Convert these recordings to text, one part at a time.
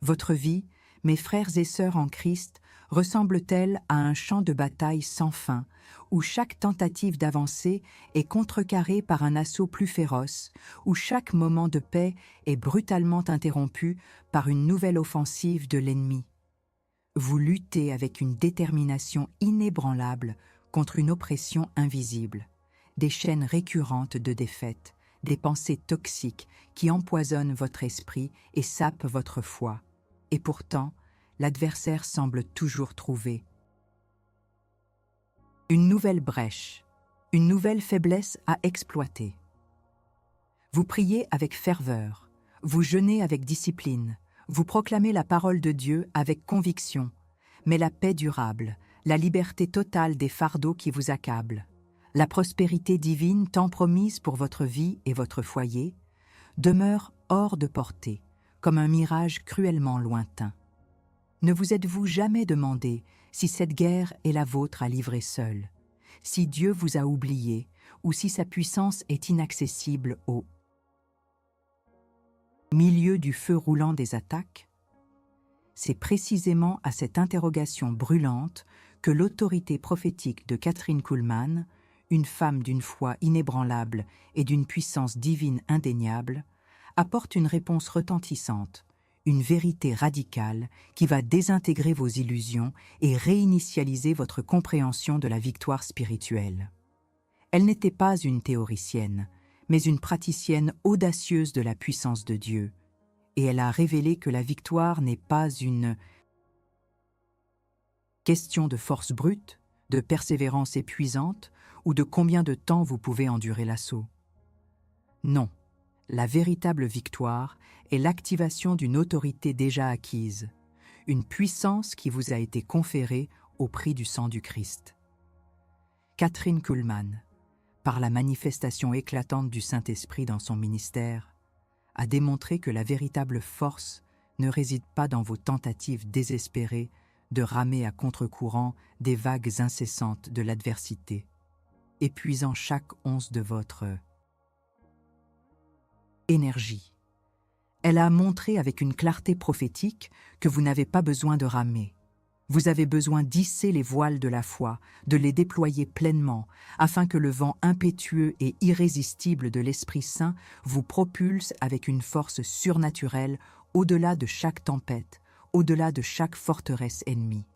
Votre vie, mes frères et sœurs en Christ, ressemble-t-elle à un champ de bataille sans fin, où chaque tentative d'avancer est contrecarrée par un assaut plus féroce, où chaque moment de paix est brutalement interrompu par une nouvelle offensive de l'ennemi? Vous luttez avec une détermination inébranlable contre une oppression invisible, des chaînes récurrentes de défaite, des pensées toxiques qui empoisonnent votre esprit et sapent votre foi. Et pourtant, l'adversaire semble toujours trouver une nouvelle brèche, une nouvelle faiblesse à exploiter. Vous priez avec ferveur, vous jeûnez avec discipline, vous proclamez la parole de Dieu avec conviction, mais la paix durable, la liberté totale des fardeaux qui vous accablent, la prospérité divine tant promise pour votre vie et votre foyer, demeure hors de portée, comme un mirage cruellement lointain. Ne vous êtes-vous jamais demandé si cette guerre est la vôtre à livrer seule, si Dieu vous a oublié ou si sa puissance est inaccessible au milieu du feu roulant des attaques? C'est précisément à cette interrogation brûlante que l'autorité prophétique de Kathryn Kuhlman, une femme d'une foi inébranlable et d'une puissance divine indéniable, apporte une réponse retentissante, une vérité radicale qui va désintégrer vos illusions et réinitialiser votre compréhension de la victoire spirituelle. Elle n'était pas une théoricienne, mais une praticienne audacieuse de la puissance de Dieu, et elle a révélé que la victoire n'est pas une question de force brute, de persévérance épuisante ou de combien de temps vous pouvez endurer l'assaut. Non, la véritable victoire est l'activation d'une autorité déjà acquise, une puissance qui vous a été conférée au prix du sang du Christ. Kathryn Kuhlman, par la manifestation éclatante du Saint-Esprit dans son ministère, a démontré que la véritable force ne réside pas dans vos tentatives désespérées de ramer à contre-courant des vagues incessantes de l'adversité, épuisant chaque once de votre énergie. Elle a montré avec une clarté prophétique que vous n'avez pas besoin de ramer. Vous avez besoin d'hisser les voiles de la foi, de les déployer pleinement, afin que le vent impétueux et irrésistible de l'Esprit Saint vous propulse avec une force surnaturelle au-delà de chaque tempête, au-delà de chaque forteresse ennemie.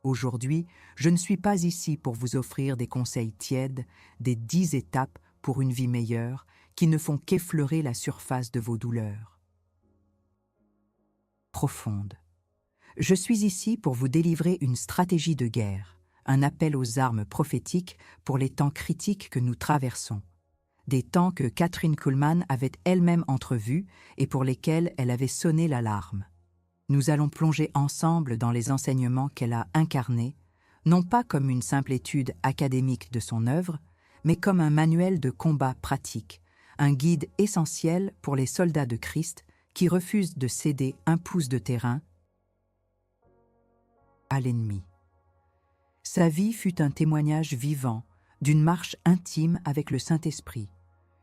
Aujourd'hui, je ne suis pas ici pour vous offrir des conseils tièdes, des 10 étapes pour une vie meilleure, qui ne font qu'effleurer la surface de vos douleurs profondes. Je suis ici pour vous délivrer une stratégie de guerre, un appel aux armes prophétiques pour les temps critiques que nous traversons, des temps que Kathryn Kuhlman avait elle-même entrevus et pour lesquels elle avait sonné l'alarme. Nous allons plonger ensemble dans les enseignements qu'elle a incarnés, non pas comme une simple étude académique de son œuvre, mais comme un manuel de combat pratique, un guide essentiel pour les soldats de Christ qui refusent de céder un pouce de terrain à l'ennemi. Sa vie fut un témoignage vivant d'une marche intime avec le Saint-Esprit,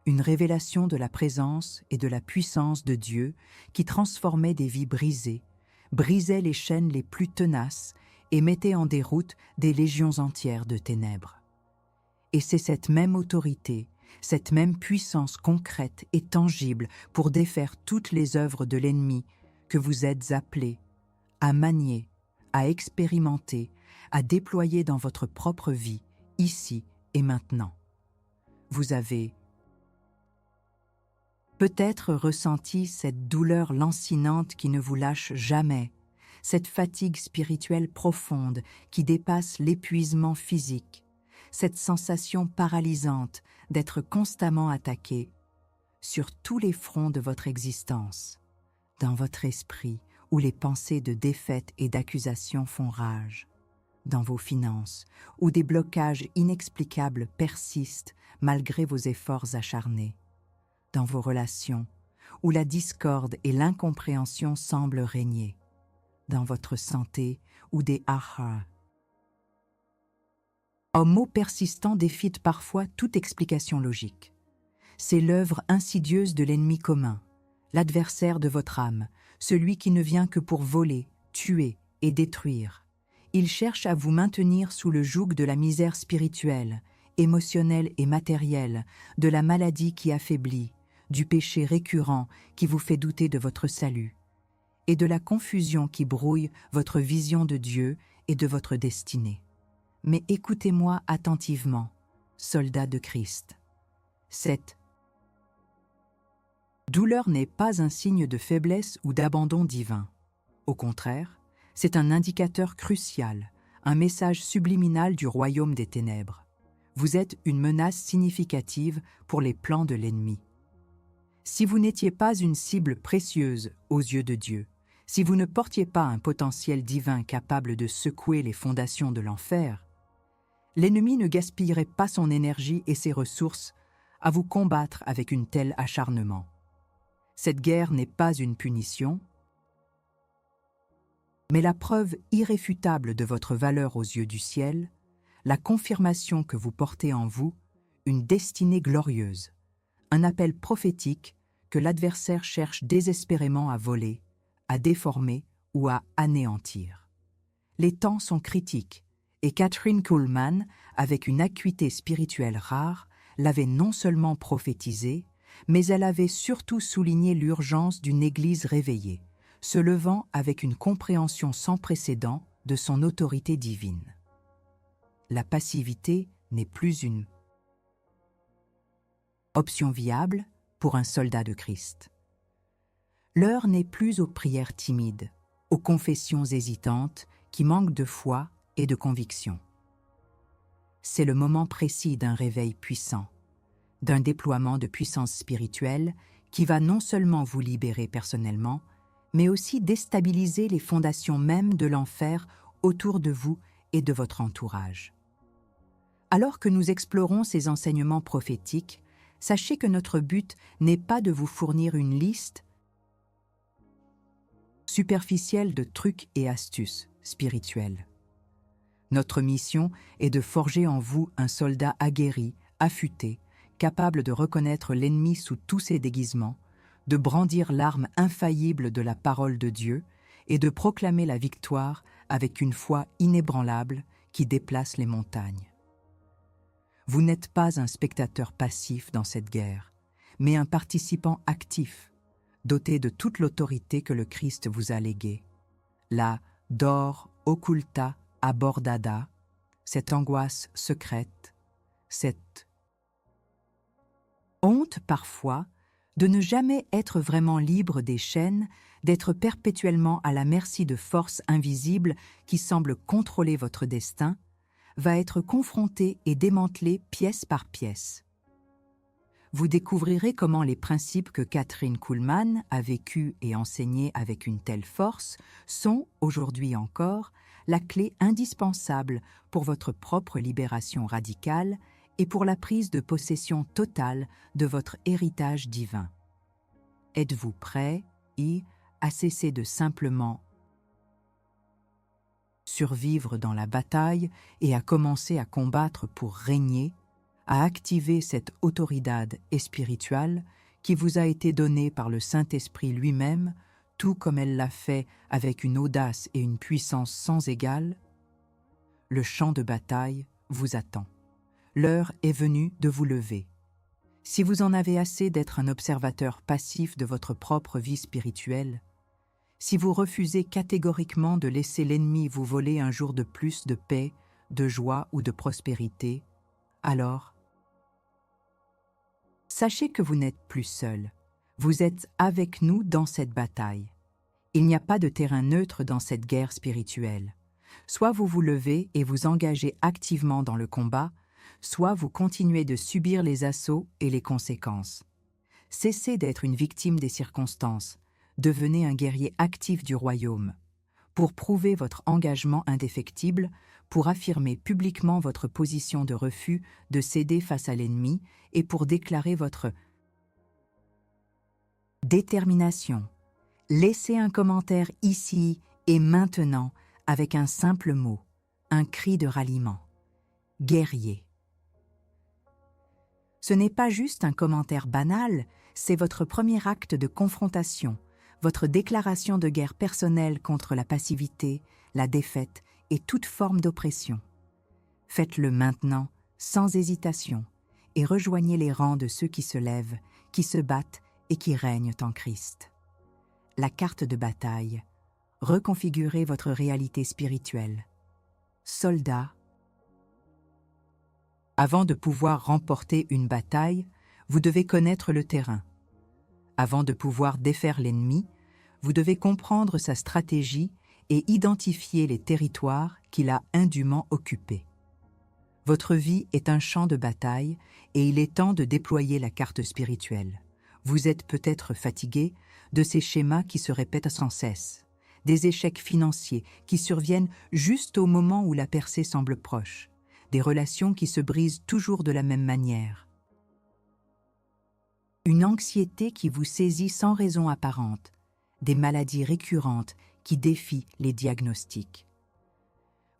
une révélation de la présence et de la puissance de Dieu qui transformait des vies brisées, brisait les chaînes les plus tenaces et mettait en déroute des légions entières de ténèbres. Et c'est cette même autorité, cette même puissance concrète et tangible pour défaire toutes les œuvres de l'ennemi que vous êtes appelés à manier, à expérimenter, à déployer dans votre propre vie, ici et maintenant. Vous avez peut-être ressenti cette douleur lancinante qui ne vous lâche jamais, cette fatigue spirituelle profonde qui dépasse l'épuisement physique, cette sensation paralysante d'être constamment attaqué sur tous les fronts de votre existence, dans votre esprit où les pensées de défaite et d'accusation font rage, dans vos finances où des blocages inexplicables persistent malgré vos efforts acharnés, dans vos relations où la discorde et l'incompréhension semblent régner, dans votre santé où des aha. Un mot persistant défie parfois toute explication logique. C'est l'œuvre insidieuse de l'ennemi commun, l'adversaire de votre âme, celui qui ne vient que pour voler, tuer et détruire. Il cherche à vous maintenir sous le joug de la misère spirituelle, émotionnelle et matérielle, de la maladie qui affaiblit, du péché récurrent qui vous fait douter de votre salut, et de la confusion qui brouille votre vision de Dieu et de votre destinée. Mais écoutez-moi attentivement, soldats de Christ. Cette douleur n'est pas un signe de faiblesse ou d'abandon divin. Au contraire, c'est un indicateur crucial, un message subliminal du royaume des ténèbres. Vous êtes une menace significative pour les plans de l'ennemi. Si vous n'étiez pas une cible précieuse aux yeux de Dieu, si vous ne portiez pas un potentiel divin capable de secouer les fondations de l'enfer, l'ennemi ne gaspillerait pas son énergie et ses ressources à vous combattre avec un tel acharnement. Cette guerre n'est pas une punition, mais la preuve irréfutable de votre valeur aux yeux du ciel, la confirmation que vous portez en vous une destinée glorieuse, un appel prophétique que l'adversaire cherche désespérément à voler, à déformer ou à anéantir. Les temps sont critiques, et Kathryn Kuhlman, avec une acuité spirituelle rare, l'avait non seulement prophétisé, mais elle avait surtout souligné l'urgence d'une Église réveillée, se levant avec une compréhension sans précédent de son autorité divine. La passivité n'est plus une option viable pour un soldat de Christ. L'heure n'est plus aux prières timides, aux confessions hésitantes qui manquent de foi et de conviction. C'est le moment précis d'un réveil puissant, d'un déploiement de puissance spirituelle qui va non seulement vous libérer personnellement, mais aussi déstabiliser les fondations mêmes de l'enfer autour de vous et de votre entourage. Alors que nous explorons ces enseignements prophétiques, sachez que notre but n'est pas de vous fournir une liste superficielle de trucs et astuces spirituels. Notre mission est de forger en vous un soldat aguerri, affûté, capable de reconnaître l'ennemi sous tous ses déguisements, de brandir l'arme infaillible de la parole de Dieu et de proclamer la victoire avec une foi inébranlable qui déplace les montagnes. Vous n'êtes pas un spectateur passif dans cette guerre, mais un participant actif, doté de toute l'autorité que le Christ vous a léguée. La dor occulta abordada, cette angoisse secrète, cette honte parfois de ne jamais être vraiment libre des chaînes, d'être perpétuellement à la merci de forces invisibles qui semblent contrôler votre destin, va être confrontée et démantelée pièce par pièce. Vous découvrirez comment les principes que Kathryn Kuhlman a vécus et enseignés avec une telle force sont, aujourd'hui encore, la clé indispensable pour votre propre libération radicale et pour la prise de possession totale de votre héritage divin. Êtes-vous prêt à cesser de simplement survivre dans la bataille et à commencer à combattre pour régner, à activer cette autoridad espirituelle qui vous a été donnée par le Saint-Esprit lui-même, tout comme elle l'a fait avec une audace et une puissance sans égale? Le champ de bataille vous attend. L'heure est venue de vous lever. Si vous en avez assez d'être un observateur passif de votre propre vie spirituelle, si vous refusez catégoriquement de laisser l'ennemi vous voler un jour de plus de paix, de joie ou de prospérité, alors sachez que vous n'êtes plus seul. Vous êtes avec nous dans cette bataille. Il n'y a pas de terrain neutre dans cette guerre spirituelle. Soit vous vous levez et vous engagez activement dans le combat, soit vous continuez de subir les assauts et les conséquences. Cessez d'être une victime des circonstances. Devenez un guerrier actif du royaume. Pour prouver votre engagement indéfectible, pour affirmer publiquement votre position de refus de céder face à l'ennemi et pour déclarer votre détermination. Laissez un commentaire ici et maintenant avec un simple mot, un cri de ralliement. Guerrier. Ce n'est pas juste un commentaire banal, C'est votre premier acte de confrontation, votre déclaration de guerre personnelle contre la passivité, la défaite et toute forme d'oppression. Faites-le maintenant, sans hésitation, et rejoignez les rangs de ceux qui se lèvent, qui se battent et qui règnent en Christ. La carte de bataille. Reconfigurez votre réalité spirituelle. Soldat. Avant de pouvoir remporter une bataille, vous devez connaître le terrain. Avant de pouvoir défaire l'ennemi, vous devez comprendre sa stratégie et identifier les territoires qu'il a indûment occupés. Votre vie est un champ de bataille et il est temps de déployer la carte spirituelle. Vous êtes peut-être fatigué de ces schémas qui se répètent sans cesse, des échecs financiers qui surviennent juste au moment où la percée semble proche, des relations qui se brisent toujours de la même manière. Une anxiété qui vous saisit sans raison apparente, des maladies récurrentes qui défient les diagnostics.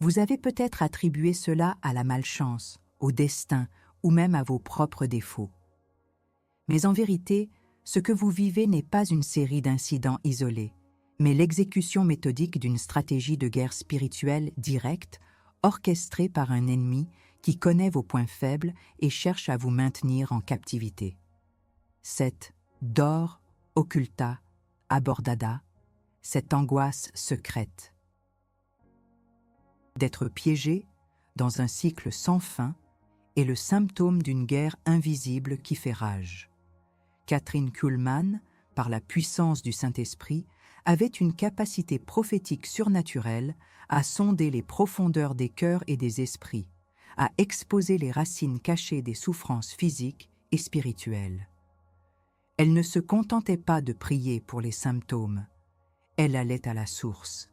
Vous avez peut-être attribué cela à la malchance, au destin ou même à vos propres défauts. Mais en vérité, ce que vous vivez n'est pas une série d'incidents isolés, mais l'exécution méthodique d'une stratégie de guerre spirituelle directe, orchestrée par un ennemi qui connaît vos points faibles et cherche à vous maintenir en captivité. Cette dor occulta abordada, cette angoisse secrète. D'être piégé dans un cycle sans fin est le symptôme d'une guerre invisible qui fait rage. Kathryn Kuhlman, par la puissance du Saint-Esprit, avait une capacité prophétique surnaturelle à sonder les profondeurs des cœurs et des esprits, à exposer les racines cachées des souffrances physiques et spirituelles. Elle ne se contentait pas de prier pour les symptômes, elle allait à la source.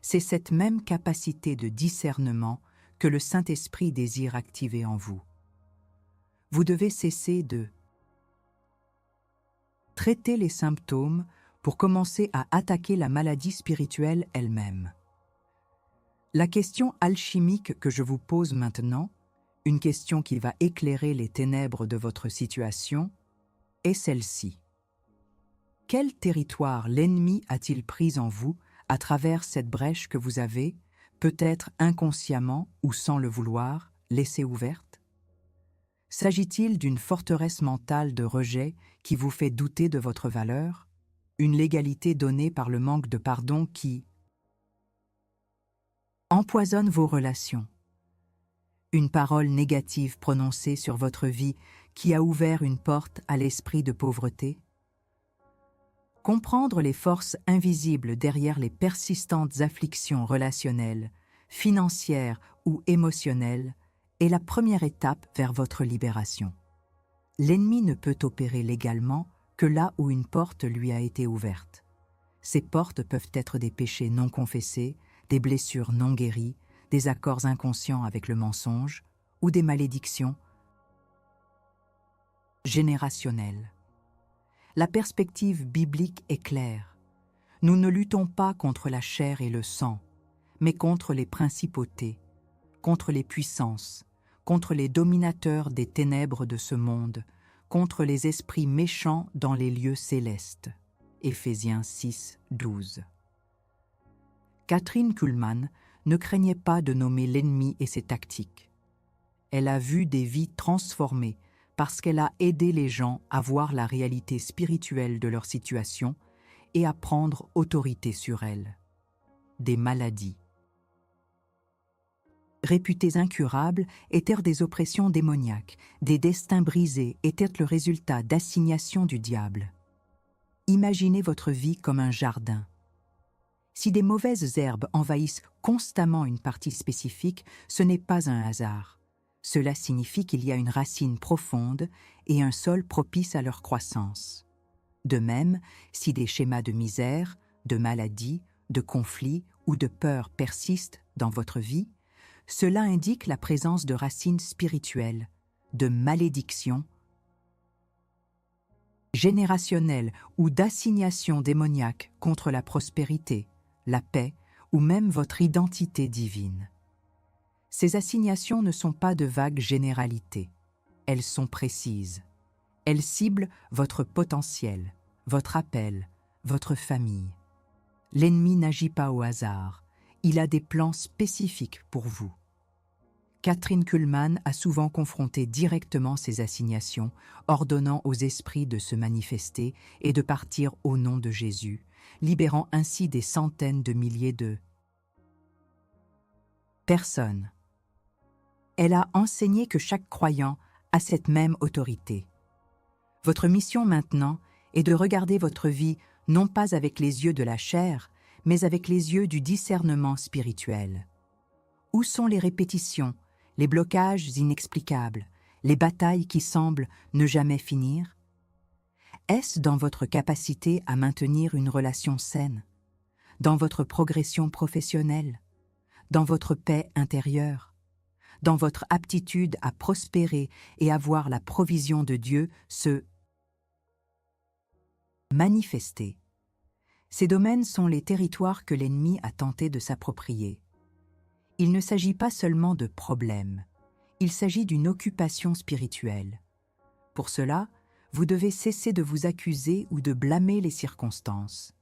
C'est cette même capacité de discernement que le Saint-Esprit désire activer en vous. Vous devez cesser de traiter les symptômes pour commencer à attaquer la maladie spirituelle elle-même. La question alchimique que je vous pose maintenant, une question qui va éclairer les ténèbres de votre situation, est celle-ci. Quel territoire l'ennemi a-t-il pris en vous à travers cette brèche que vous avez, peut-être inconsciemment ou sans le vouloir, laissée ouverte? S'agit-il d'une forteresse mentale de rejet qui vous fait douter de votre valeur, une légalité donnée par le manque de pardon qui empoisonne vos relations, une parole négative prononcée sur votre vie qui a ouvert une porte à l'esprit de pauvreté? Comprendre les forces invisibles derrière les persistantes afflictions relationnelles, financières ou émotionnelles est la première étape vers votre libération. L'ennemi ne peut opérer légalement que là où une porte lui a été ouverte. Ces portes peuvent être des péchés non confessés, des blessures non guéries, des accords inconscients avec le mensonge ou des malédictions générationnelles. La perspective biblique est claire. Nous ne luttons pas contre la chair et le sang, mais contre les principautés, contre les puissances, contre les dominateurs des ténèbres de ce monde, contre les esprits méchants dans les lieux célestes. Éphésiens 6, 12. Kathryn Kuhlman ne craignait pas de nommer l'ennemi et ses tactiques. Elle a vu des vies transformées parce qu'elle a aidé les gens à voir la réalité spirituelle de leur situation et à prendre autorité sur elle. Des maladies réputées incurables étaient des oppressions démoniaques, des destins brisés étaient le résultat d'assignations du diable. Imaginez votre vie comme un jardin. Si des mauvaises herbes envahissent constamment une partie spécifique, ce n'est pas un hasard. Cela signifie qu'il y a une racine profonde et un sol propice à leur croissance. De même, si des schémas de misère, de maladie, de conflits ou de peur persistent dans votre vie, cela indique la présence de racines spirituelles, de malédictions générationnelles ou d'assignations démoniaques contre la prospérité, la paix ou même votre identité divine. Ces assignations ne sont pas de vagues généralités, elles sont précises. Elle cible votre potentiel, votre appel, votre famille. L'ennemi n'agit pas au hasard. Il a des plans spécifiques pour vous. Kathryn Kuhlman a souvent confronté directement ces assignations, ordonnant aux esprits de se manifester et de partir au nom de Jésus, libérant ainsi des centaines de milliers de personnes. Elle a enseigné que chaque croyant a cette même autorité. Votre mission maintenant est de regarder votre vie non pas avec les yeux de la chair, mais avec les yeux du discernement spirituel. Où sont les répétitions, les blocages inexplicables, les batailles qui semblent ne jamais finir? Est-ce dans votre capacité à maintenir une relation saine, dans votre progression professionnelle, dans votre paix intérieure, dans votre aptitude à prospérer et à voir la provision de Dieu se manifester? Ces domaines sont les territoires que l'ennemi a tenté de s'approprier. Il ne s'agit pas seulement de problèmes, il s'agit d'une occupation spirituelle. Pour cela, vous devez cesser de vous accuser ou de blâmer les circonstances.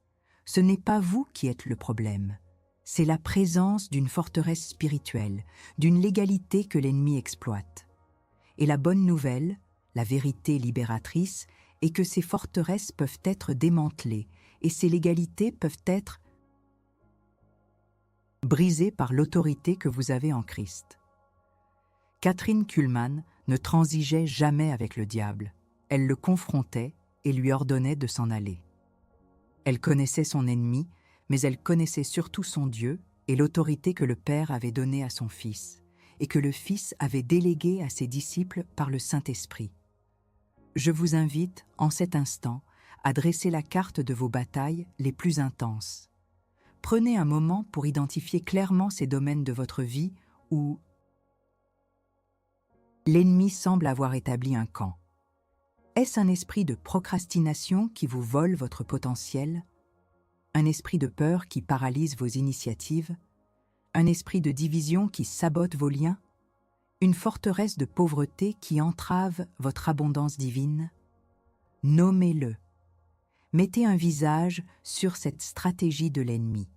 Ce n'est pas vous qui êtes le problème, c'est la présence d'une forteresse spirituelle, d'une légalité que l'ennemi exploite. Et la bonne nouvelle, la vérité libératrice, est que ces forteresses peuvent être démantelées et ces légalités peuvent être brisées par l'autorité que vous avez en Christ. Kathryn Kuhlman ne transigeait jamais avec le diable. Elle le confrontait et lui ordonnait de s'en aller. Elle connaissait son ennemi, mais elle connaissait surtout son Dieu et l'autorité que le Père avait donnée à son Fils, et que le Fils avait déléguée à ses disciples par le Saint-Esprit. Je vous invite, en cet instant, à dresser la carte de vos batailles les plus intenses. Prenez un moment pour identifier clairement ces domaines de votre vie où l'ennemi semble avoir établi un camp. Est-ce un esprit de procrastination qui vous vole votre potentiel? Un esprit de peur qui paralyse vos initiatives? Un esprit de division qui sabote vos liens? Une forteresse de pauvreté qui entrave votre abondance divine? Nommez-le. Mettez un visage sur cette stratégie de l'ennemi.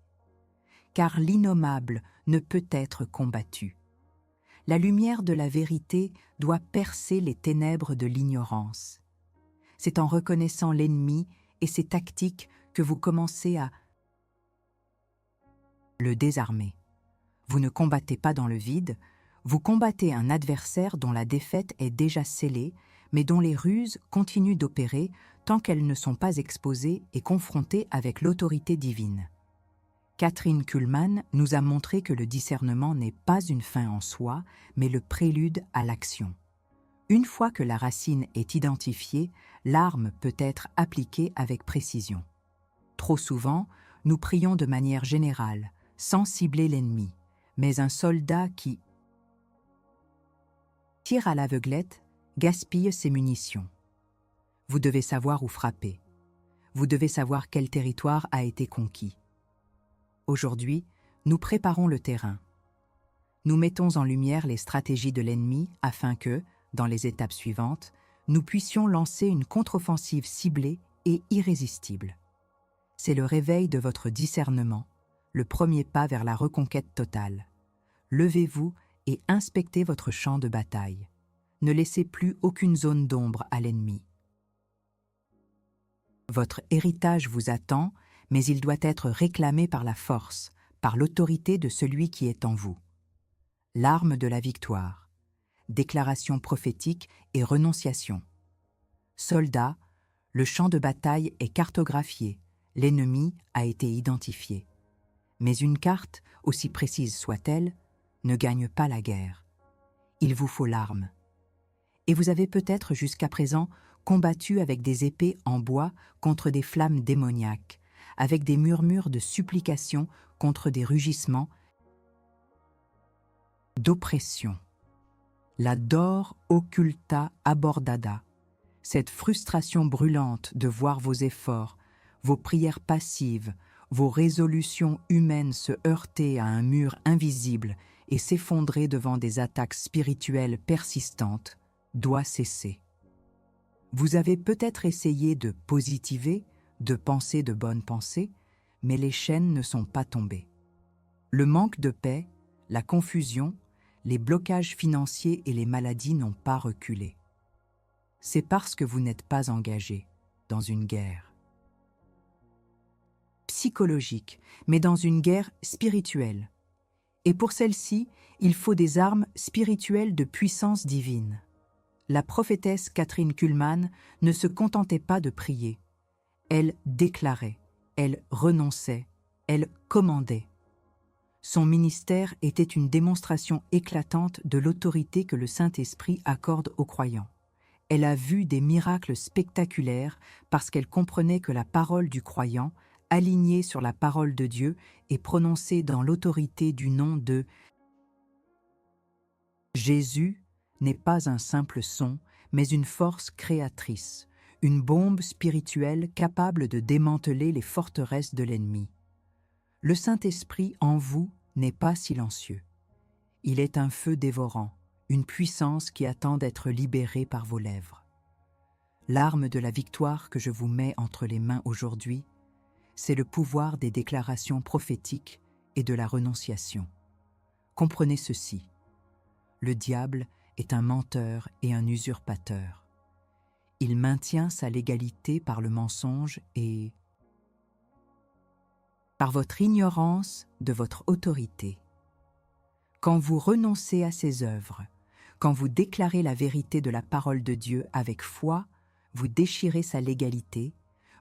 Car l'innommable ne peut être combattu. La lumière de la vérité doit percer les ténèbres de l'ignorance. C'est en reconnaissant l'ennemi et ses tactiques que vous commencez à le désarmer. Vous ne combattez pas dans le vide, vous combattez un adversaire dont la défaite est déjà scellée, mais dont les ruses continuent d'opérer tant qu'elles ne sont pas exposées et confrontées avec l'autorité divine. Kathryn Kuhlman nous a montré que le discernement n'est pas une fin en soi, mais le prélude à l'action. Une fois que la racine est identifiée, l'arme peut être appliquée avec précision. Trop souvent, nous prions de manière générale, sans cibler l'ennemi, mais un soldat qui tire à l'aveuglette gaspille ses munitions. Vous devez savoir où frapper. Vous devez savoir quel territoire a été conquis. Aujourd'hui, nous préparons le terrain. Nous mettons en lumière les stratégies de l'ennemi afin que, dans les étapes suivantes, nous puissions lancer une contre-offensive ciblée et irrésistible. C'est le réveil de votre discernement, le premier pas vers la reconquête totale. Levez-vous et inspectez votre champ de bataille. Ne laissez plus aucune zone d'ombre à l'ennemi. Votre héritage vous attend, mais il doit être réclamé par la force, par l'autorité de celui qui est en vous. L'arme de la victoire, déclaration prophétique et renonciation. Soldats, le champ de bataille est cartographié, l'ennemi a été identifié. Mais une carte, aussi précise soit-elle, ne gagne pas la guerre. Il vous faut l'arme. Et vous avez peut-être jusqu'à présent combattu avec des épées en bois contre des flammes démoniaques, avec des murmures de supplication contre des rugissements d'oppression. La dor occulta abordada, cette frustration brûlante de voir vos efforts, vos prières passives, vos résolutions humaines se heurter à un mur invisible et s'effondrer devant des attaques spirituelles persistantes, doit cesser. Vous avez peut-être essayé de positiver, de penser de bonnes pensées, mais les chaînes ne sont pas tombées. Le manque de paix, la confusion, les blocages financiers et les maladies n'ont pas reculé. C'est parce que vous n'êtes pas engagé dans une guerre psychologique, mais dans une guerre spirituelle. Et pour celle-ci, il faut des armes spirituelles de puissance divine. La prophétesse Catherine Kuhlman ne se contentait pas de prier. Elle déclarait, elle renonçait, elle commandait. Son ministère était une démonstration éclatante de l'autorité que le Saint-Esprit accorde aux croyants. Elle a vu des miracles spectaculaires parce qu'elle comprenait que la parole du croyant, alignée sur la parole de Dieu, est prononcée dans l'autorité du nom de Jésus n'est pas un simple son, mais une force créatrice, une bombe spirituelle capable de démanteler les forteresses de l'ennemi. Le Saint-Esprit en vous n'est pas silencieux. Il est un feu dévorant, une puissance qui attend d'être libérée par vos lèvres. L'arme de la victoire que je vous mets entre les mains aujourd'hui, c'est le pouvoir des déclarations prophétiques et de la renonciation. Comprenez ceci. Le diable est un menteur et un usurpateur. Il maintient sa légalité par le mensonge et par votre ignorance de votre autorité. Quand vous renoncez à ses œuvres, quand vous déclarez la vérité de la parole de Dieu avec foi, vous déchirez sa légalité,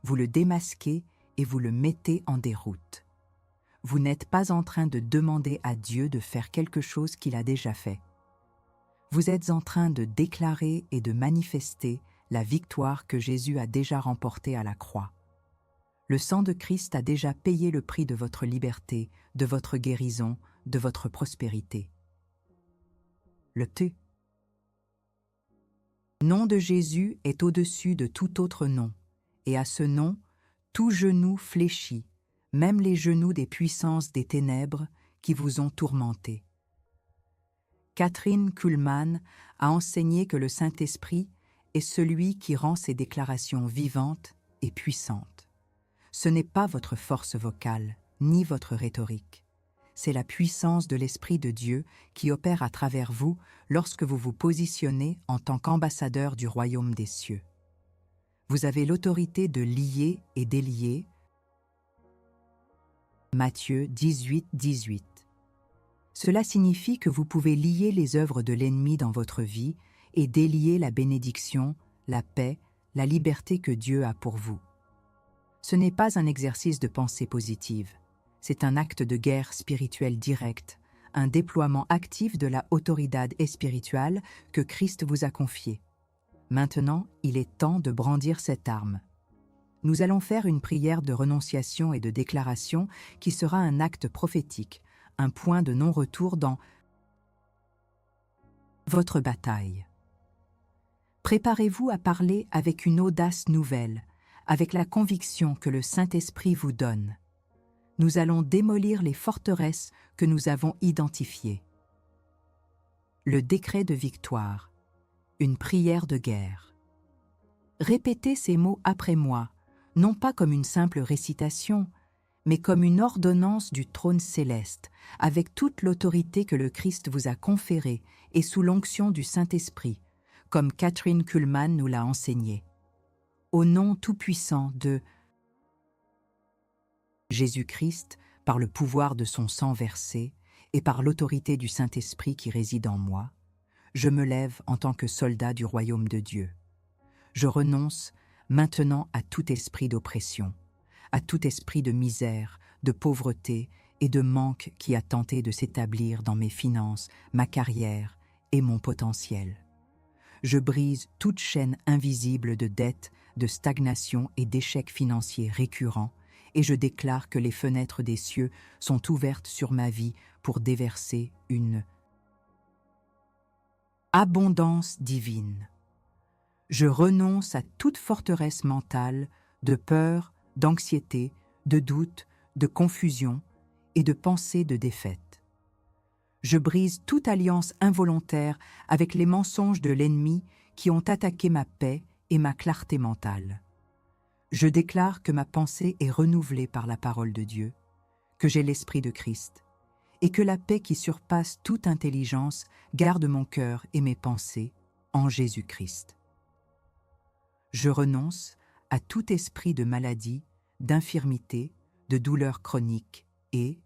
vous le démasquez et vous le mettez en déroute. Vous n'êtes pas en train de demander à Dieu de faire quelque chose qu'il a déjà fait. Vous êtes en train de déclarer et de manifester la victoire que Jésus a déjà remportée à la croix. Le sang de Christ a déjà payé le prix de votre liberté, de votre guérison, de votre prospérité. Le nom de Jésus est au-dessus de tout autre nom, et à ce nom, tout genou fléchit, même les genoux des puissances des ténèbres qui vous ont tourmenté. Catherine Kuhlman a enseigné que le Saint-Esprit est celui qui rend ses déclarations vivantes et puissantes. Ce n'est pas votre force vocale, ni votre rhétorique. C'est la puissance de l'Esprit de Dieu qui opère à travers vous lorsque vous vous positionnez en tant qu'ambassadeur du royaume des cieux. Vous avez l'autorité de lier et délier. Matthieu 18, 18. Cela signifie que vous pouvez lier les œuvres de l'ennemi dans votre vie et délier la bénédiction, la paix, la liberté que Dieu a pour vous. Ce n'est pas un exercice de pensée positive, c'est un acte de guerre spirituelle directe, un déploiement actif de la autoridad espirituelle que Christ vous a confiée. Maintenant, il est temps de brandir cette arme. Nous allons faire une prière de renonciation et de déclaration qui sera un acte prophétique, un point de non-retour dans votre bataille. Préparez-vous à parler avec une audace nouvelle, avec la conviction que le Saint-Esprit vous donne. Nous allons démolir les forteresses que nous avons identifiées. Le décret de victoire, une prière de guerre. Répétez ces mots après moi, non pas comme une simple récitation, mais comme une ordonnance du trône céleste, avec toute l'autorité que le Christ vous a conférée et sous l'onction du Saint-Esprit, comme Catherine Kuhlman nous l'a enseigné. Au nom tout-puissant de Jésus-Christ, par le pouvoir de son sang versé et par l'autorité du Saint-Esprit qui réside en moi, je me lève en tant que soldat du royaume de Dieu. Je renonce maintenant à tout esprit d'oppression, à tout esprit de misère, de pauvreté et de manque qui a tenté de s'établir dans mes finances, ma carrière et mon potentiel. Je brise toute chaîne invisible de dettes, de stagnation et d'échecs financiers récurrents, et je déclare que les fenêtres des cieux sont ouvertes sur ma vie pour déverser une abondance divine. Je renonce à toute forteresse mentale de peur, d'anxiété, de doute, de confusion et de pensée de défaite. Je brise toute alliance involontaire avec les mensonges de l'ennemi qui ont attaqué ma paix et ma clarté mentale. Je déclare que ma pensée est renouvelée par la parole de Dieu, que j'ai l'Esprit de Christ, et que la paix qui surpasse toute intelligence garde mon cœur et mes pensées en Jésus-Christ. Je renonce à tout esprit de maladie, d'infirmité, de douleur chronique et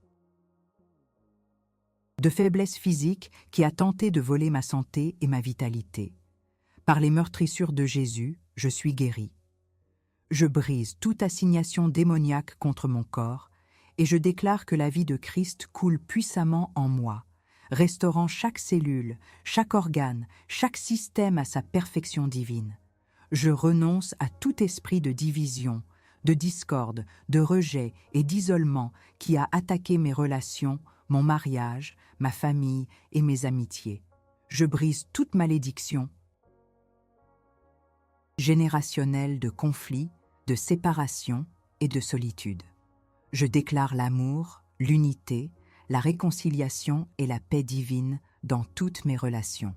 de faiblesse physique qui a tenté de voler ma santé et ma vitalité. Par les meurtrissures de Jésus, je suis guéri. Je brise toute assignation démoniaque contre mon corps et je déclare que la vie de Christ coule puissamment en moi, restaurant chaque cellule, chaque organe, chaque système à sa perfection divine. Je renonce à tout esprit de division, de discorde, de rejet et d'isolement qui a attaqué mes relations, mon mariage, ma famille et mes amitiés. Je brise toute malédiction générationnelle de conflits, de séparation et de solitude. Je déclare l'amour, l'unité, la réconciliation et la paix divine dans toutes mes relations.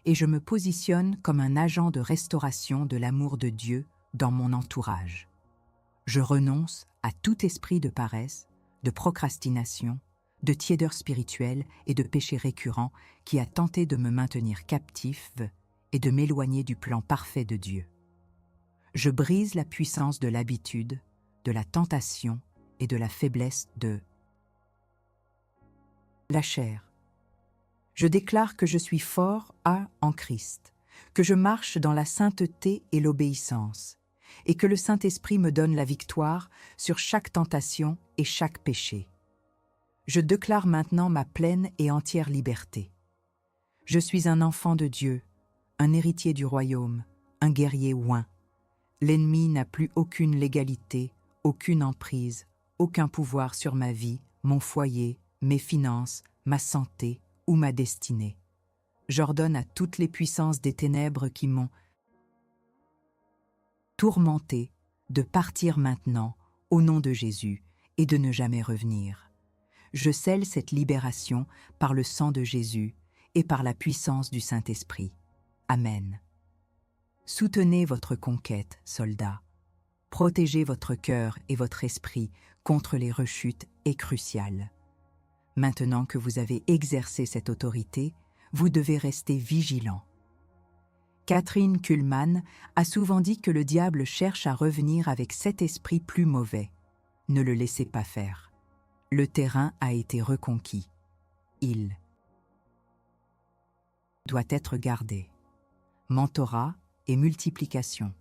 Et je me positionne comme un agent de restauration de l'amour de Dieu dans mon entourage. Je renonce à tout esprit de paresse, de procrastination, de tiédeur spirituelle et de péché récurrent qui a tenté de me maintenir captif et de m'éloigner du plan parfait de Dieu. Je brise la puissance de l'habitude, de la tentation et de la faiblesse de la chair. Je déclare que je suis fort en Christ, que je marche dans la sainteté et l'obéissance, et que le Saint-Esprit me donne la victoire sur chaque tentation et chaque péché. Je déclare maintenant ma pleine et entière liberté. Je suis un enfant de Dieu, un héritier du royaume, un guerrier oint. L'ennemi n'a plus aucune légalité, aucune emprise, aucun pouvoir sur ma vie, mon foyer, mes finances, ma santé ou ma destinée. J'ordonne à toutes les puissances des ténèbres qui m'ont tourmenté de partir maintenant au nom de Jésus et de ne jamais revenir. Je scelle cette libération par le sang de Jésus et par la puissance du Saint-Esprit. Amen. Soutenez votre conquête, soldats. Protégez votre cœur et votre esprit contre les rechutes et cruciales. Maintenant que vous avez exercé cette autorité, vous devez rester vigilant. Kathryn Kuhlman a souvent dit que le diable cherche à revenir avec 7 esprits plus mauvais. Ne le laissez pas faire. Le terrain a été reconquis. Il doit être gardé. Mentorat et multiplication.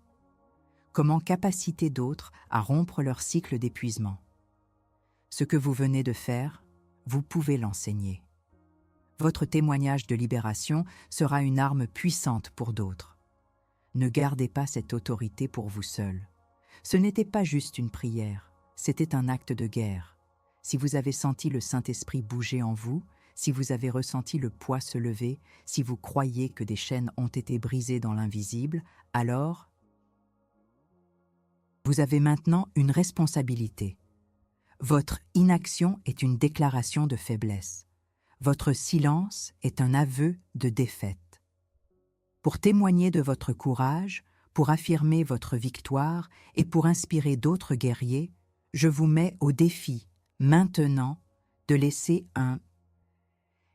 Comment capaciter d'autres à rompre leur cycle d'épuisement. Ce que vous venez de faire, vous pouvez l'enseigner. Votre témoignage de libération sera une arme puissante pour d'autres. Ne gardez pas cette autorité pour vous seul. Ce n'était pas juste une prière, c'était un acte de guerre. Si vous avez senti le Saint-Esprit bouger en vous, si vous avez ressenti le poids se lever, si vous croyez que des chaînes ont été brisées dans l'invisible, alors vous avez maintenant une responsabilité. Votre inaction est une déclaration de faiblesse. Votre silence est un aveu de défaite. Pour témoigner de votre courage, pour affirmer votre victoire et pour inspirer d'autres guerriers, je vous mets au défi, maintenant, de laisser un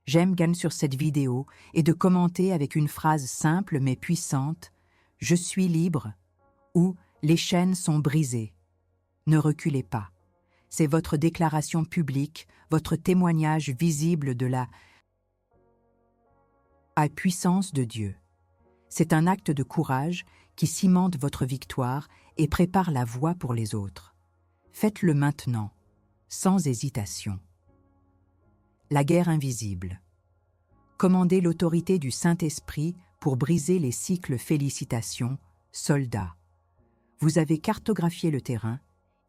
j'aime sur cette vidéo et de commenter avec une phrase simple mais puissante « Je suis libre » ou « Les chaînes sont brisées ». Ne reculez pas. C'est votre déclaration publique, votre témoignage visible de la puissance de Dieu. C'est un acte de courage qui cimente votre victoire et prépare la voie pour les autres. Faites-le maintenant, sans hésitation. La guerre invisible. Commandez l'autorité du Saint-Esprit pour briser les cycles félicitations, soldats. Vous avez cartographié le terrain,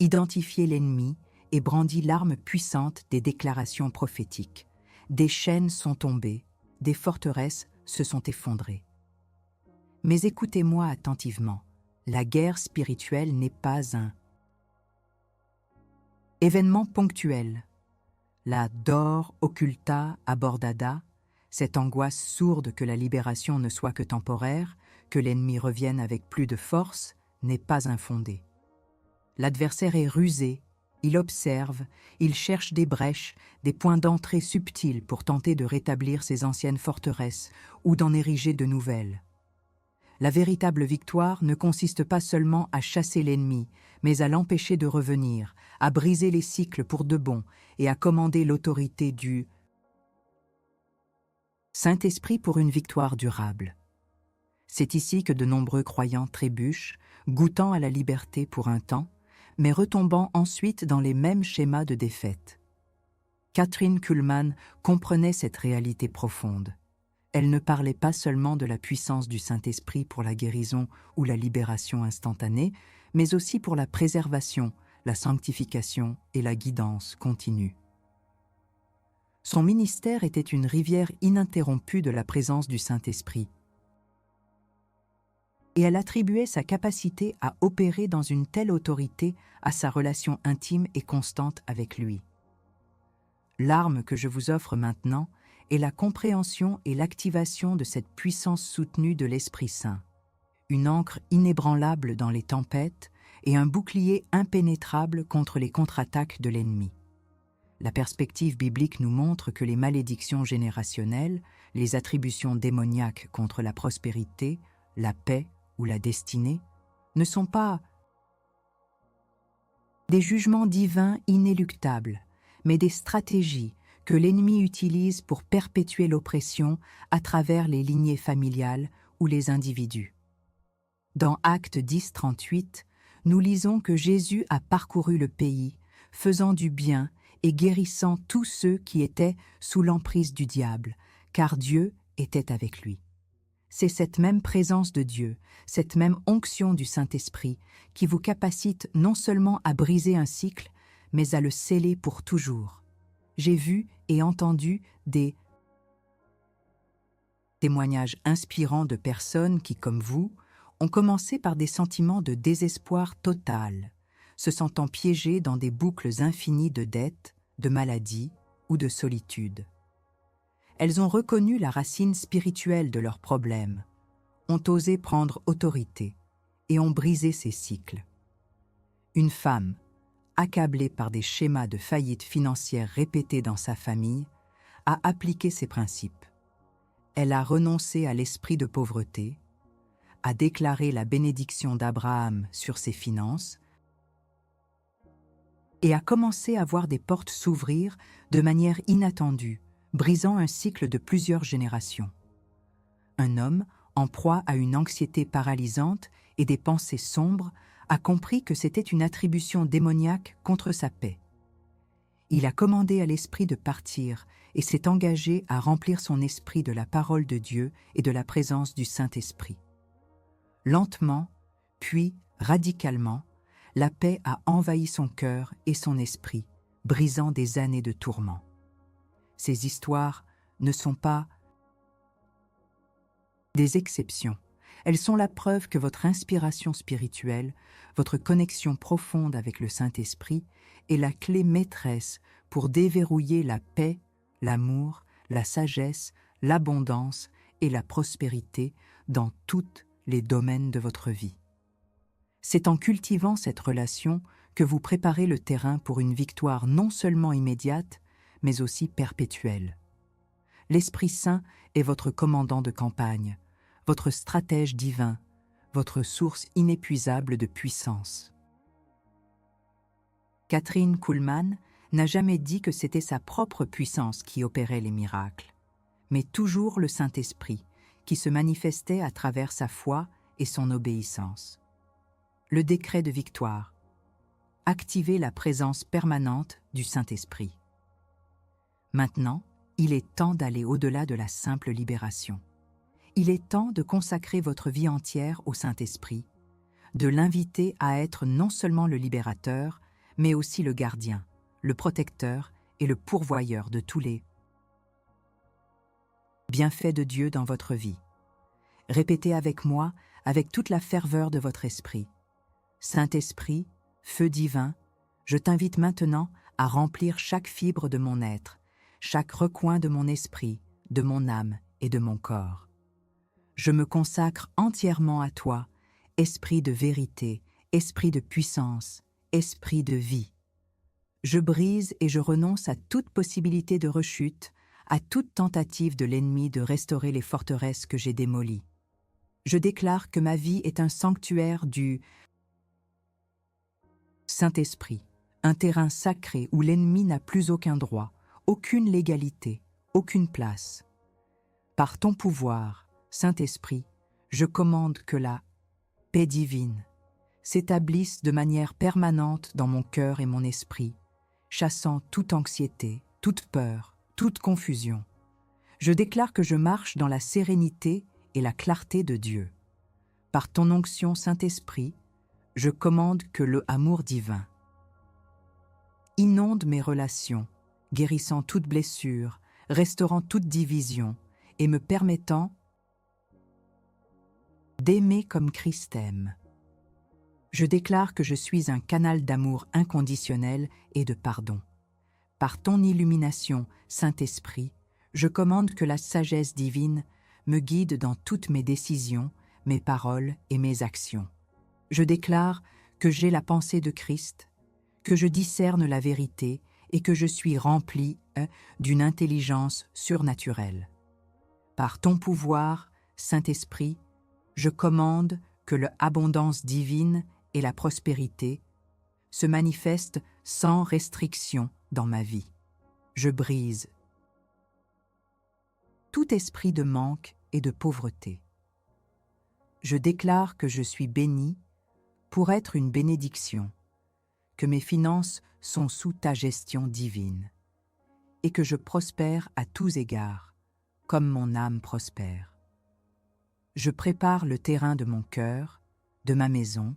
identifié l'ennemi et brandi l'arme puissante des déclarations prophétiques. Des chaînes sont tombées, des forteresses se sont effondrées. Mais écoutez-moi attentivement, la guerre spirituelle n'est pas un événement ponctuel. La dor occulta abordada, cette angoisse sourde que la libération ne soit que temporaire, que l'ennemi revienne avec plus de force n'est pas infondé. L'adversaire est rusé, il observe, il cherche des brèches, des points d'entrée subtils pour tenter de rétablir ses anciennes forteresses ou d'en ériger de nouvelles. La véritable victoire ne consiste pas seulement à chasser l'ennemi, mais à l'empêcher de revenir, à briser les cycles pour de bon et à commander l'autorité du Saint-Esprit pour une victoire durable. C'est ici que de nombreux croyants trébuchent, goûtant à la liberté pour un temps, mais retombant ensuite dans les mêmes schémas de défaite. Kathryn Kuhlman comprenait cette réalité profonde. Elle ne parlait pas seulement de la puissance du Saint-Esprit pour la guérison ou la libération instantanée, mais aussi pour la préservation, la sanctification et la guidance continue. Son ministère était une rivière ininterrompue de la présence du Saint-Esprit. Et elle attribuait sa capacité à opérer dans une telle autorité à sa relation intime et constante avec lui. L'arme que je vous offre maintenant est la compréhension et l'activation de cette puissance soutenue de l'Esprit Saint, une ancre inébranlable dans les tempêtes et un bouclier impénétrable contre les contre-attaques de l'ennemi. La perspective biblique nous montre que les malédictions générationnelles, les attributions démoniaques contre la prospérité, la paix ou la destinée, ne sont pas des jugements divins inéluctables, mais des stratégies que l'ennemi utilise pour perpétuer l'oppression à travers les lignées familiales ou les individus. Dans Actes 10, 38, nous lisons que Jésus a parcouru le pays, faisant du bien et guérissant tous ceux qui étaient sous l'emprise du diable, car Dieu était avec lui. C'est cette même présence de Dieu, cette même onction du Saint-Esprit qui vous capacite non seulement à briser un cycle, mais à le sceller pour toujours. J'ai vu et entendu des témoignages inspirants de personnes qui, comme vous, ont commencé par des sentiments de désespoir total, se sentant piégées dans des boucles infinies de dettes, de maladies ou de solitude. Elles ont reconnu la racine spirituelle de leurs problèmes, ont osé prendre autorité et ont brisé ces cycles. Une femme, accablée par des schémas de faillite financière répétés dans sa famille, a appliqué ces principes. Elle a renoncé à l'esprit de pauvreté, a déclaré la bénédiction d'Abraham sur ses finances et a commencé à voir des portes s'ouvrir de manière inattendue, brisant un cycle de plusieurs générations. Un homme, en proie à une anxiété paralysante et des pensées sombres, a compris que c'était une attribution démoniaque contre sa paix. Il a commandé à l'esprit de partir et s'est engagé à remplir son esprit de la parole de Dieu et de la présence du Saint-Esprit. Lentement, puis radicalement, la paix a envahi son cœur et son esprit, brisant des années de tourments. Ces histoires ne sont pas des exceptions. Elles sont la preuve que votre inspiration spirituelle, votre connexion profonde avec le Saint-Esprit est la clé maîtresse pour déverrouiller la paix, l'amour, la sagesse, l'abondance et la prospérité dans tous les domaines de votre vie. C'est en cultivant cette relation que vous préparez le terrain pour une victoire non seulement immédiate, mais aussi perpétuelle. L'Esprit Saint est votre commandant de campagne, votre stratège divin, votre source inépuisable de puissance. Kathryn Kuhlman n'a jamais dit que c'était sa propre puissance qui opérait les miracles, mais toujours le Saint-Esprit qui se manifestait à travers sa foi et son obéissance. Le décret de victoire. Activer la présence permanente du Saint-Esprit. Maintenant, il est temps d'aller au-delà de la simple libération. Il est temps de consacrer votre vie entière au Saint-Esprit, de l'inviter à être non seulement le libérateur, mais aussi le gardien, le protecteur et le pourvoyeur de tous les bienfaits de Dieu dans votre vie. Répétez avec moi, avec toute la ferveur de votre esprit. Saint-Esprit, feu divin, je t'invite maintenant à remplir chaque fibre de mon être, chaque recoin de mon esprit, de mon âme et de mon corps. je me consacre entièrement à toi, esprit de vérité, esprit de puissance, esprit de vie. Je brise et je renonce à toute possibilité de rechute, à toute tentative de l'ennemi de restaurer les forteresses que j'ai démolies. Je déclare que ma vie est un sanctuaire du Saint-Esprit, un terrain sacré où l'ennemi n'a plus aucun droit, aucune légalité, aucune place. Par ton pouvoir, Saint-Esprit, je commande que la paix divine s'établisse de manière permanente dans mon cœur et mon esprit, chassant toute anxiété, toute peur, toute confusion. Je déclare que je marche dans la sérénité et la clarté de Dieu. Par ton onction, Saint-Esprit, je commande que le amour divin inonde mes relations, guérissant toute blessure, restaurant toute division et me permettant d'aimer comme Christ aime. Je déclare que je suis un canal d'amour inconditionnel et de pardon. Par ton illumination, Saint-Esprit, je commande que la sagesse divine me guide dans toutes mes décisions, mes paroles et mes actions. Je déclare que j'ai la pensée de Christ, que je discerne la vérité et que je suis rempli d'une intelligence surnaturelle. Par ton pouvoir, Saint-Esprit, je commande que l'abondance divine et la prospérité se manifestent sans restriction dans ma vie. Je brise tout esprit de manque et de pauvreté. Je déclare que je suis béni pour être une bénédiction, que mes finances sont sous ta gestion divine et que je prospère à tous égards, comme mon âme prospère. Je prépare le terrain de mon cœur, de ma maison,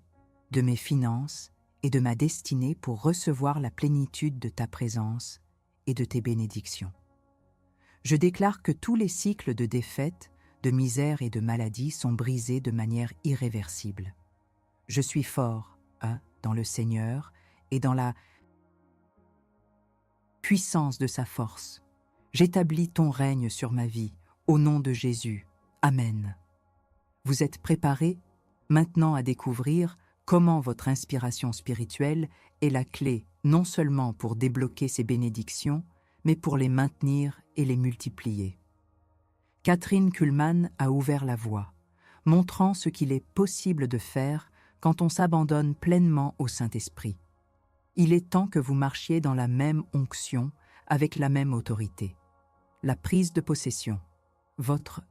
de mes finances et de ma destinée pour recevoir la plénitude de ta présence et de tes bénédictions. Je déclare que tous les cycles de défaite, de misère et de maladie sont brisés de manière irréversible. Je suis fort, dans le Seigneur et dans la puissance de sa force. J'établis ton règne sur ma vie, au nom de Jésus. Amen. Vous êtes préparés maintenant à découvrir comment votre inspiration spirituelle est la clé non seulement pour débloquer ces bénédictions, mais pour les maintenir et les multiplier. Kathryn Kuhlman a ouvert la voie, montrant ce qu'il est possible de faire quand on s'abandonne pleinement au Saint-Esprit. Il est temps que vous marchiez dans la même onction, avec la même autorité. La prise de possession, votre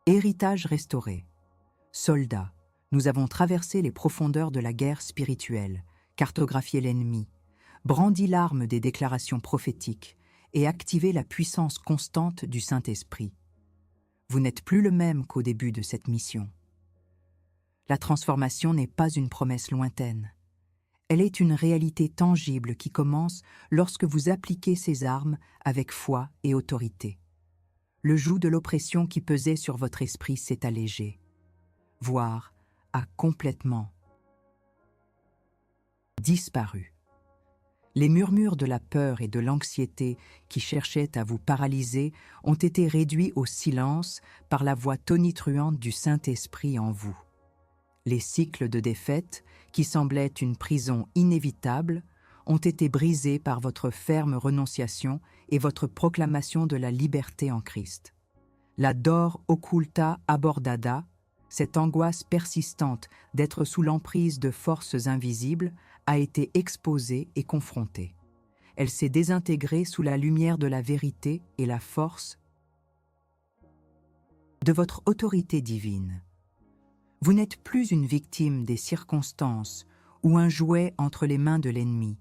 héritage restauré. Soldats, nous avons traversé les profondeurs de la guerre spirituelle, cartographié l'ennemi, brandi l'arme des déclarations prophétiques et activé la puissance constante du Saint-Esprit. Vous n'êtes plus le même qu'au début de cette mission. La transformation n'est pas une promesse lointaine. Elle est une réalité tangible qui commence lorsque vous appliquez ces armes avec foi et autorité. Le joug de l'oppression qui pesait sur votre esprit s'est allégé, voire a complètement disparu. Les murmures de la peur et de l'anxiété qui cherchaient à vous paralyser ont été réduits au silence par la voix tonitruante du Saint-Esprit en vous. Les cycles de défaite, qui semblaient une prison inévitable, ont été brisés par votre ferme renonciation et votre proclamation de la liberté en Christ. La dor occulta abordada, cette angoisse persistante d'être sous l'emprise de forces invisibles, a été exposée et confrontée. Elle s'est désintégrée sous la lumière de la vérité et la force de votre autorité divine. Vous n'êtes plus une victime des circonstances ou un jouet entre les mains de l'ennemi.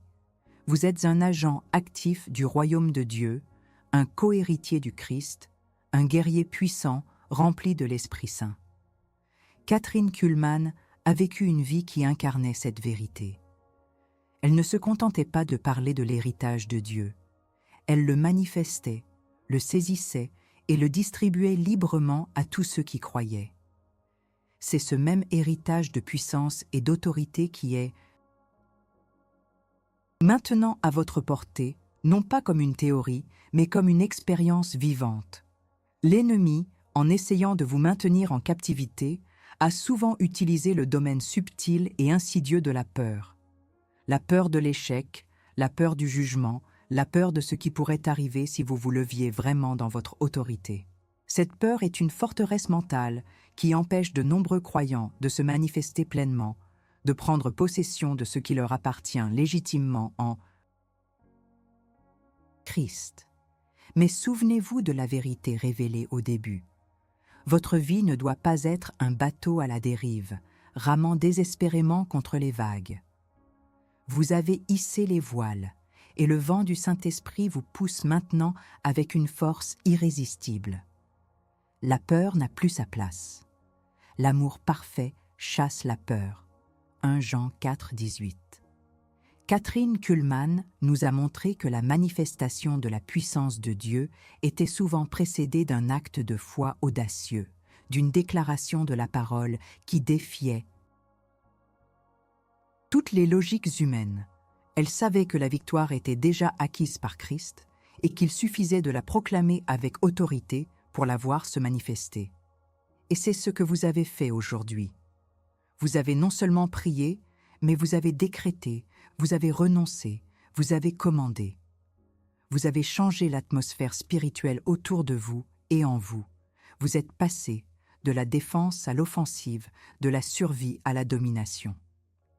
Vous êtes un agent actif du royaume de Dieu, un co-héritier du Christ, un guerrier puissant rempli de l'Esprit Saint. Kathryn Kuhlman a vécu une vie qui incarnait cette vérité. Elle ne se contentait pas de parler de l'héritage de Dieu. Elle le manifestait, le saisissait et le distribuait librement à tous ceux qui croyaient. C'est ce même héritage de puissance et d'autorité qui est maintenant à votre portée, non pas comme une théorie, mais comme une expérience vivante. L'ennemi, en essayant de vous maintenir en captivité, a souvent utilisé le domaine subtil et insidieux de la peur de l'échec, la peur du jugement, la peur de ce qui pourrait arriver si vous vous leviez vraiment dans votre autorité. Cette peur est une forteresse mentale qui empêche de nombreux croyants de se manifester pleinement, de prendre possession de ce qui leur appartient légitimement en Christ. Mais souvenez-vous de la vérité révélée au début. Votre vie ne doit pas être un bateau à la dérive, ramant désespérément contre les vagues. Vous avez hissé les voiles, et le vent du Saint-Esprit vous pousse maintenant avec une force irrésistible. La peur n'a plus sa place. L'amour parfait chasse la peur. 1 Jean 4, 18. Kathryn Kuhlman nous a montré que la manifestation de la puissance de Dieu était souvent précédée d'un acte de foi audacieux, d'une déclaration de la parole qui défiait toutes les logiques humaines. Elle savait que la victoire était déjà acquise par Christ et qu'il suffisait de la proclamer avec autorité pour la voir se manifester. Et c'est ce que vous avez fait aujourd'hui. Vous avez non seulement prié, mais vous avez décrété, vous avez renoncé, vous avez commandé. Vous avez changé l'atmosphère spirituelle autour de vous et en vous. Vous êtes passé de la défense à l'offensive, de la survie à la domination.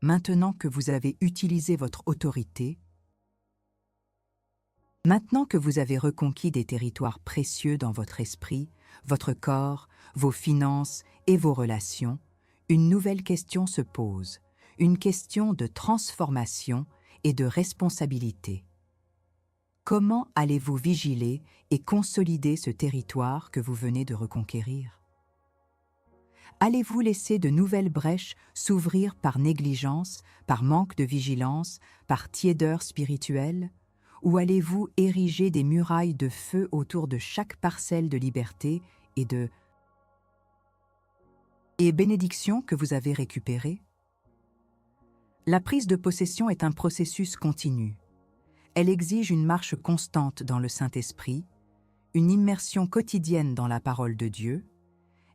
Maintenant que vous avez utilisé votre autorité, maintenant que vous avez reconquis des territoires précieux dans votre esprit, votre corps, vos finances et vos relations, une nouvelle question se pose, une question de transformation et de responsabilité. Comment allez-vous vigiler et consolider ce territoire que vous venez de reconquérir? Allez-vous laisser de nouvelles brèches s'ouvrir par négligence, par manque de vigilance, par tiédeur spirituelle? Ou allez-vous ériger des murailles de feu autour de chaque parcelle de liberté et bénédiction que vous avez récupérée? La prise de possession est un processus continu. Elle exige une marche constante dans le Saint-Esprit, une immersion quotidienne dans la parole de Dieu,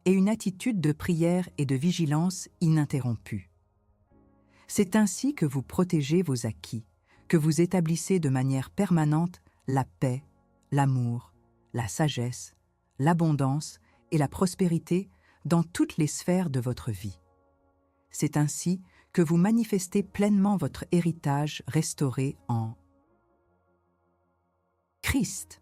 et une attitude de prière et de vigilance ininterrompue. C'est ainsi que vous protégez vos acquis, que vous établissez de manière permanente la paix, l'amour, la sagesse, l'abondance et la prospérité dans toutes les sphères de votre vie. C'est ainsi que vous manifestez pleinement votre héritage restauré en Christ.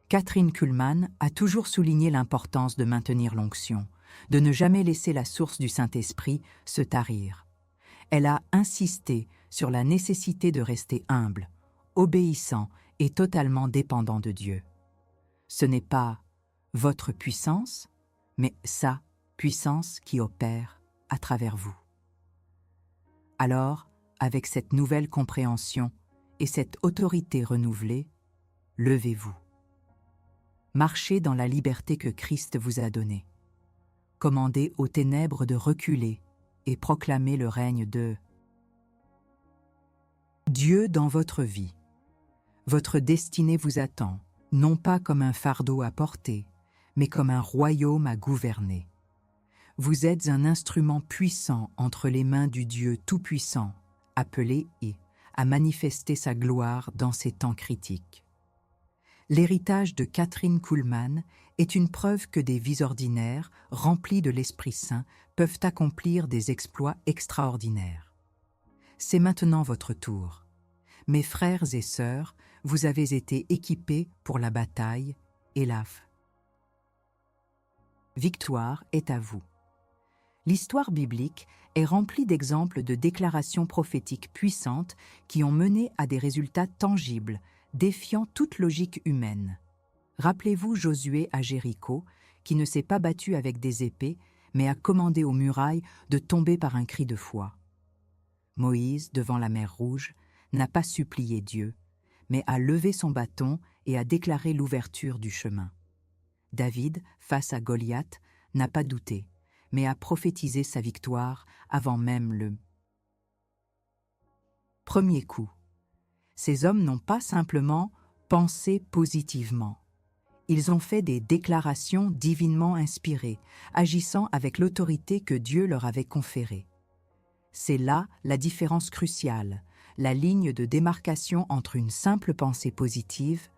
Kathryn Kuhlman a toujours souligné l'importance de maintenir l'onction, de ne jamais laisser la source du Saint-Esprit se tarir. Elle a insisté sur la nécessité de rester humble, obéissant et totalement dépendant de Dieu. Ce n'est pas votre puissance, mais sa puissance qui opère à travers vous. Alors, avec cette nouvelle compréhension et cette autorité renouvelée, levez-vous. Marchez dans la liberté que Christ vous a donnée. Commandez aux ténèbres de reculer et proclamez le règne de Dieu dans votre vie. Votre destinée vous attend, non pas comme un fardeau à porter, mais comme un royaume à gouverner. Vous êtes un instrument puissant entre les mains du Dieu Tout-Puissant, appelé à manifester sa gloire dans ces temps critiques. L'héritage de Kathryn Kuhlman est une preuve que des vies ordinaires, remplies de l'Esprit Saint, peuvent accomplir des exploits extraordinaires. C'est maintenant votre tour. Mes frères et sœurs, vous avez été équipés pour la bataille et la victoire est à vous. L'histoire biblique est remplie d'exemples de déclarations prophétiques puissantes qui ont mené à des résultats tangibles, défiant toute logique humaine. Rappelez-vous Josué à Jéricho, qui ne s'est pas battu avec des épées, mais a commandé aux murailles de tomber par un cri de foi. Moïse, devant la mer Rouge, n'a pas supplié Dieu, mais a levé son bâton et a déclaré l'ouverture du chemin. David, face à Goliath, n'a pas douté, mais a prophétisé sa victoire avant même le premier coup. Ces hommes n'ont pas simplement pensé positivement. Ils ont fait des déclarations divinement inspirées, agissant avec l'autorité que Dieu leur avait conférée. C'est là la différence cruciale, la ligne de démarcation entre une simple pensée positive,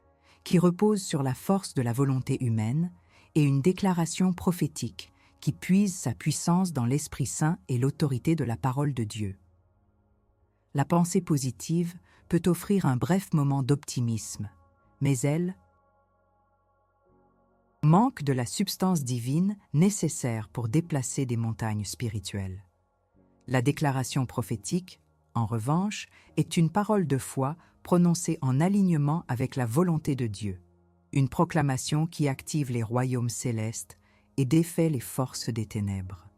qui repose sur la force de la volonté humaine, et une déclaration prophétique, qui puise sa puissance dans l'Esprit Saint et l'autorité de la parole de Dieu. La pensée positive peut offrir un bref moment d'optimisme, mais elle manque de la substance divine nécessaire pour déplacer des montagnes spirituelles. La déclaration prophétique, en revanche, est une parole de foi prononcée en alignement avec la volonté de Dieu, une proclamation qui active les royaumes célestes et défait les forces des ténèbres.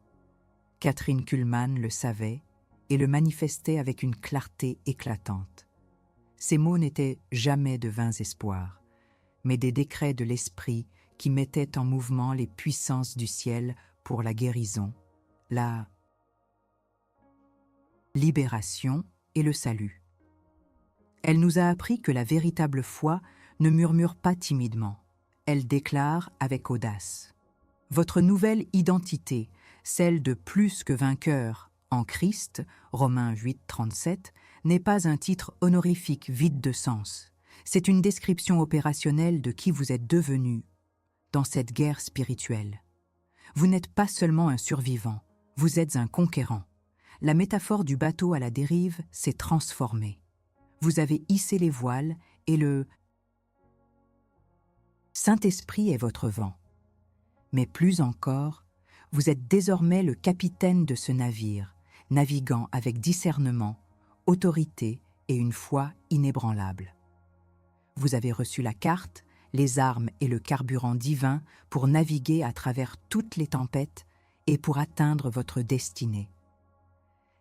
Kathryn Kuhlman le savait et le manifestait avec une clarté éclatante. Ces mots n'étaient jamais de vains espoirs, mais des décrets de l'Esprit qui mettaient en mouvement les puissances du ciel pour la guérison, la libération et le salut. Elle nous a appris que la véritable foi ne murmure pas timidement, elle déclare avec audace. Votre nouvelle identité, celle de plus que vainqueur en Christ, Romains 8, 37, n'est pas un titre honorifique vide de sens. C'est une description opérationnelle de qui vous êtes devenu dans cette guerre spirituelle. Vous n'êtes pas seulement un survivant, vous êtes un conquérant. La métaphore du bateau à la dérive s'est transformée. Vous avez hissé les voiles et le Saint-Esprit est votre vent. Mais plus encore, vous êtes désormais le capitaine de ce navire, naviguant avec discernement, autorité et une foi inébranlable. Vous avez reçu la carte, les armes et le carburant divin pour naviguer à travers toutes les tempêtes et pour atteindre votre destinée.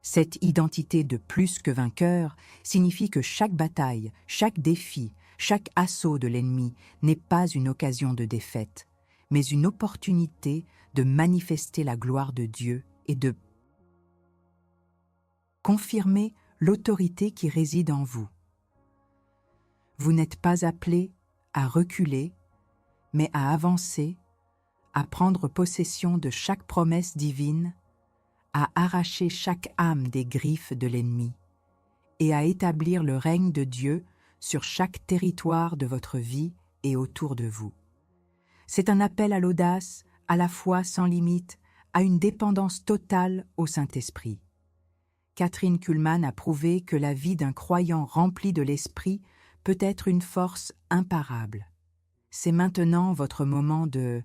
Cette identité de plus que vainqueur signifie que chaque bataille, chaque défi, chaque assaut de l'ennemi n'est pas une occasion de défaite, mais une opportunité de manifester la gloire de Dieu et de confirmer l'autorité qui réside en vous. Vous n'êtes pas appelé à reculer, mais à avancer, à prendre possession de chaque promesse divine, à arracher chaque âme des griffes de l'ennemi et à établir le règne de Dieu sur chaque territoire de votre vie et autour de vous. C'est un appel à l'audace, à la foi sans limite, à une dépendance totale au Saint-Esprit. Kathryn Kuhlman a prouvé que la vie d'un croyant rempli de l'Esprit peut être une force imparable. C'est maintenant votre moment de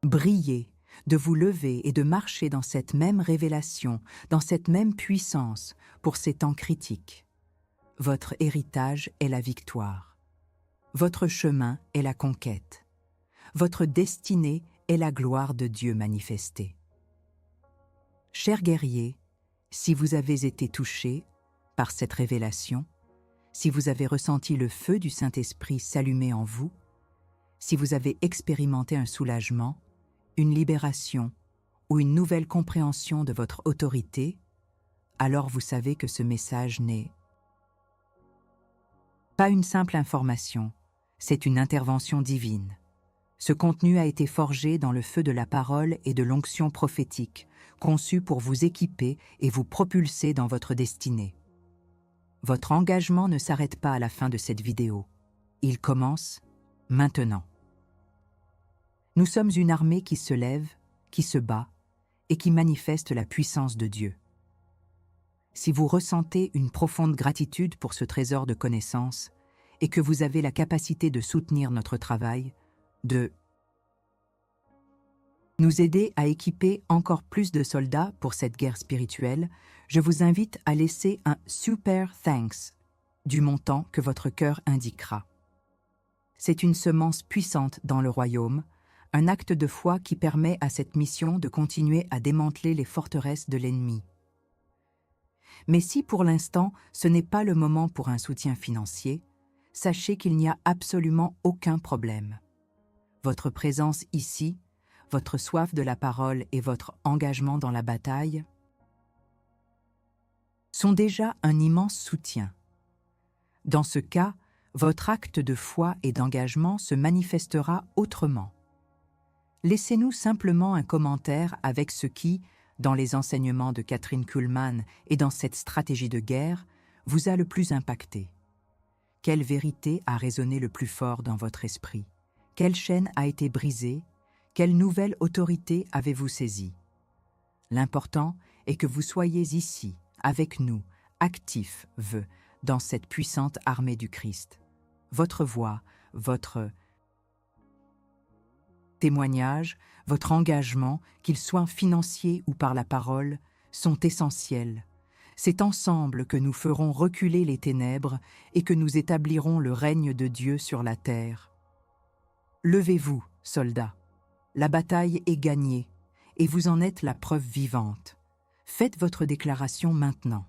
briller, de vous lever et de marcher dans cette même révélation, dans cette même puissance pour ces temps critiques. Votre héritage est la victoire. Votre chemin est la conquête. Votre destinée est la gloire de Dieu manifestée. Chers guerriers, si vous avez été touchés par cette révélation, si vous avez ressenti le feu du Saint-Esprit s'allumer en vous, si vous avez expérimenté un soulagement, une libération ou une nouvelle compréhension de votre autorité, alors vous savez que ce message n'est pas une simple information, c'est une intervention divine. Ce contenu a été forgé dans le feu de la parole et de l'onction prophétique, conçu pour vous équiper et vous propulser dans votre destinée. Votre engagement ne s'arrête pas à la fin de cette vidéo. Il commence maintenant. Nous sommes une armée qui se lève, qui se bat et qui manifeste la puissance de Dieu. Si vous ressentez une profonde gratitude pour ce trésor de connaissances et que vous avez la capacité de soutenir notre travail, de nous aider à équiper encore plus de soldats pour cette guerre spirituelle, je vous invite à laisser un super thanks du montant que votre cœur indiquera. C'est une semence puissante dans le royaume, un acte de foi qui permet à cette mission de continuer à démanteler les forteresses de l'ennemi. Mais si pour l'instant ce n'est pas le moment pour un soutien financier, sachez qu'il n'y a absolument aucun problème. Votre présence ici, votre soif de la parole et votre engagement dans la bataille sont déjà un immense soutien. Dans ce cas, votre acte de foi et d'engagement se manifestera autrement. Laissez-nous simplement un commentaire avec ce qui, dans les enseignements de Kathryn Kuhlman et dans cette stratégie de guerre, vous a le plus impacté. Quelle vérité a résonné le plus fort dans votre esprit? Quelle chaîne a été brisée? Quelle nouvelle autorité avez-vous saisie? L'important est que vous soyez ici, avec nous, actifs, dans cette puissante armée du Christ. Votre voix, votre témoignage, votre engagement, qu'il soit financier ou par la parole, sont essentiels. C'est ensemble que nous ferons reculer les ténèbres et que nous établirons le règne de Dieu sur la terre. Levez-vous, soldats. La bataille est gagnée et vous en êtes la preuve vivante. Faites votre déclaration maintenant.